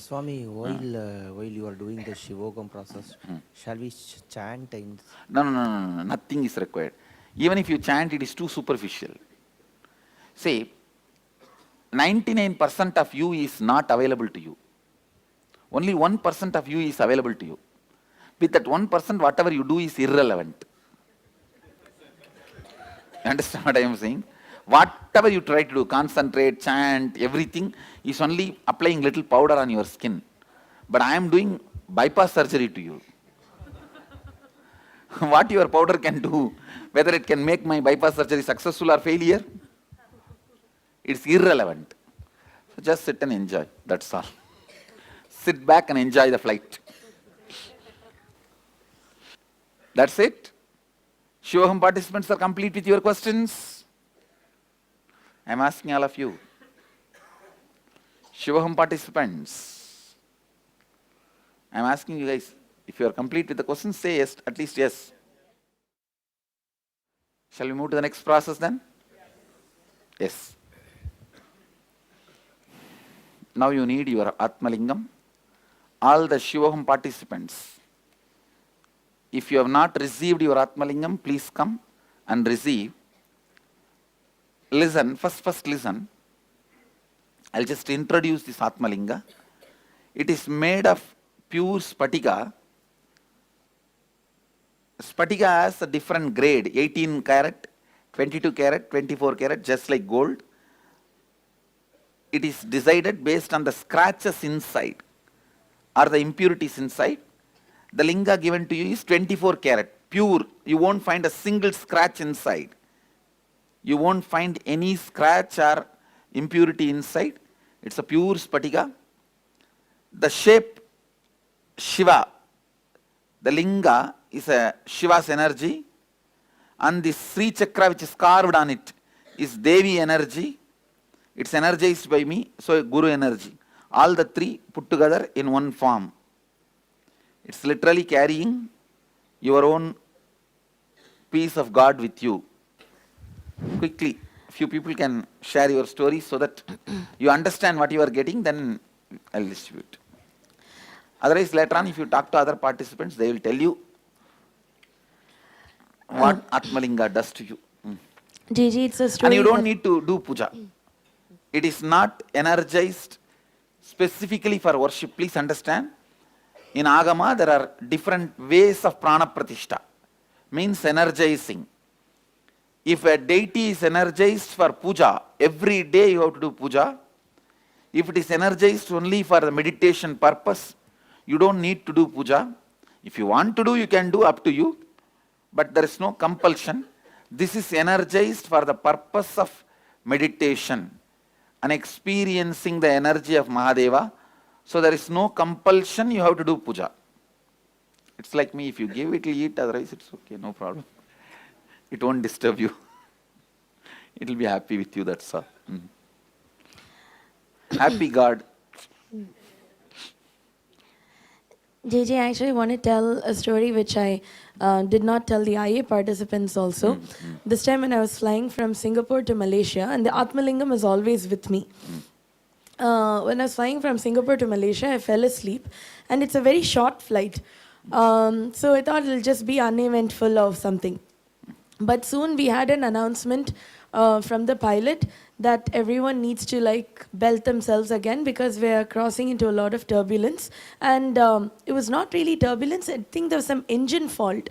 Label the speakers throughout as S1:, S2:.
S1: Swami, while you are doing the Shivogam process, shall we chant in?
S2: No, no, no, no, no, nothing is required. Even if you chant, it is too superficial. See, 99% of you is not available to you. Only 1% of you is available to you. With that 1%, whatever you do is irrelevant. You understand what I am saying? Whatever you try to do, concentrate, chant, everything is only applying little powder on your skin. But I am doing bypass surgery to you. What your powder can do, whether it can make my bypass surgery successful or failure, it's irrelevant. So just sit and enjoy, that's all. Sit back and enjoy the flight. That's it. Shivaham participants are complete with your questions. I am asking all of you. Shivaham participants, I am asking you guys, if you are complete with the questions, say yes, at least yes. Shall we move to the next process then? Yes. Now you need your Atmalingam. All the Shivaham participants, if you have not received your Atmalingam, please come and receive. Listen, first listen. I'll just introduce this Atmalinga. It is made of pure Spatika. Spatika has a different grade, 18 karat, 22 karat, 24 karat, just like gold. It is decided based on the scratches inside or the impurities inside. The linga given to you is 24 karat, pure. You won't find a single scratch inside. You won't find any scratch or impurity inside. It's a pure Spatika. The shape Shiva, the linga is a Shiva's energy, and the Sri Chakra which is carved on it is Devi energy. It's energized by me, so Guru energy. All the three put together in one form. It's literally carrying your own piece of God with you. Quickly, few people can share your story so that you understand what you are getting, then I'll distribute. Otherwise, later on, if you talk to other participants, they will tell you what Atmalinga does to you.
S3: JJ, it's a story.
S2: And you don't need to do puja. It is not energized specifically for worship. Please understand. In Agama, there are different ways of prana pratishta. Means energizing. If a deity is energized for puja, every day you have to do puja. If it is energized only for the meditation purpose, you don't need to do puja. If you want to do, you can do, up to you. But there is no compulsion. This is energized for the purpose of meditation and experiencing the energy of Mahadeva. So there is no compulsion, you have to do puja. It's like me, if you give it, you'll eat, otherwise it's okay, no problem. It won't disturb you. It will be happy with you, that's all. Happy God.
S3: JJ, I actually want to tell a story which I did not tell the IA participants also. This time when I was flying from Singapore to Malaysia, and the Atmalingam is always with me. When I was flying from Singapore to Malaysia, I fell asleep, and it's a very short flight. So I thought it'll just be uneventful or something. But soon we had an announcement from the pilot that everyone needs to belt themselves again because we are crossing into a lot of turbulence. And it was not really turbulence. I think there was some engine fault.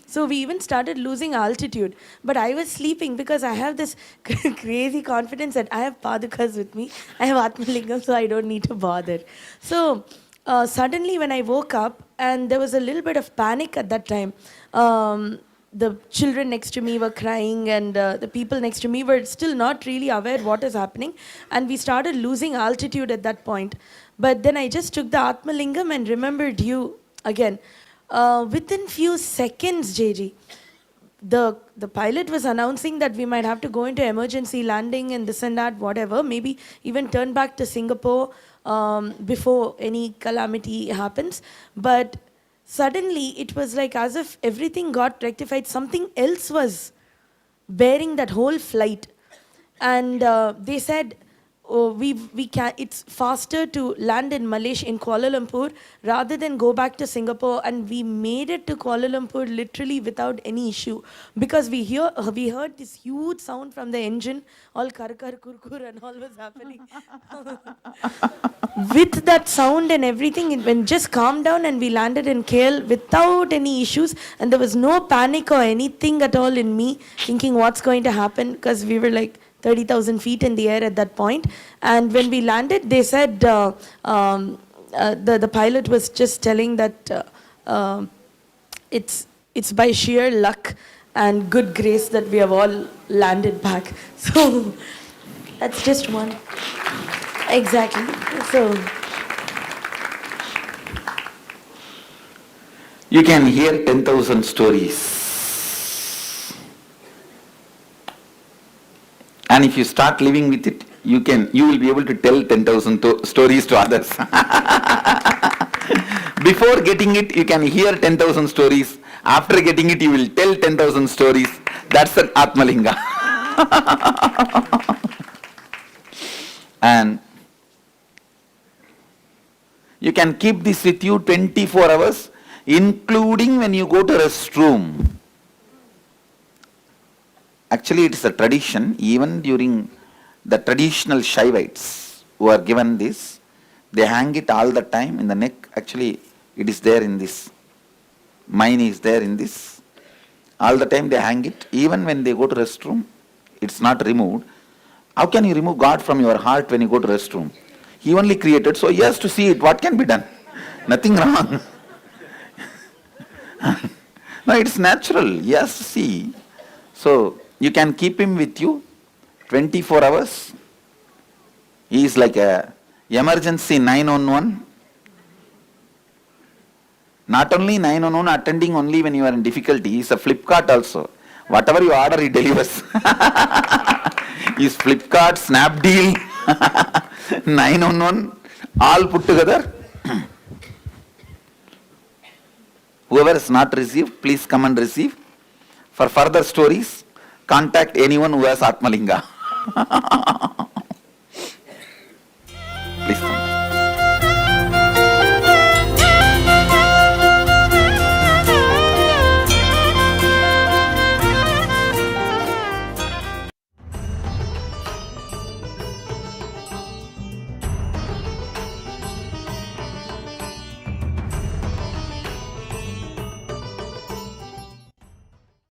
S3: So we even started losing altitude. But I was sleeping because I have this crazy confidence that I have Padukas with me. I have Atmalingam, so I don't need to bother. So suddenly when I woke up, and there was a little bit of panic at that time. The children next to me were crying, and the people next to me were still not really aware what is happening. And we started losing altitude at that point. But then I just took the Atmalingam and remembered you again. Within few seconds, JJ, the pilot was announcing that we might have to go into emergency landing and this and that, whatever. Maybe even turn back to Singapore before any calamity happens. But suddenly, it was like as if everything got rectified. Something else was bearing that whole flight. And they said, we can, it's faster to land in Malaysia, in Kuala Lumpur, rather than go back to Singapore. And we made it to Kuala Lumpur literally without any issue, because we heard this huge sound from the engine, all kar kar kur kur and all was happening. With that sound and everything, it went just calmed down, and we landed in KL without any issues, and there was no panic or anything at all in me thinking what's going to happen, because we were like 30,000 feet in the air at that point. And when we landed, they said, the pilot was just telling that it's by sheer luck and good grace that we have all landed back. So that's just one. Exactly. So
S2: You can hear 10,000 stories. And if you start living with it, you will be able to tell 10,000 stories to others. Before getting it, you can hear 10,000 stories. After getting it, you will tell 10,000 stories. That's an Atmalinga. And you can keep this with you 24 hours, including when you go to restroom. Actually, it is a tradition, even during the traditional Shaivites who are given this, they hang it all the time in the neck. Actually, it is there in this. Mine is there in this. All the time they hang it, even when they go to restroom, it's not removed. How can you remove God from your heart when you go to restroom? He only created, so he has to see it. What can be done? Nothing wrong. No, it's natural. He has to see. So, you can keep him with you 24 hours. He is like a emergency 911. Not only 911 attending only when you are in difficulty, he is a Flipkart also. Whatever you order, he delivers. He is Flipkart, Snapdeal, 911, all put together. Whoever has not received, please come and receive. For further stories, contact anyone who has Atmalinga. Please come.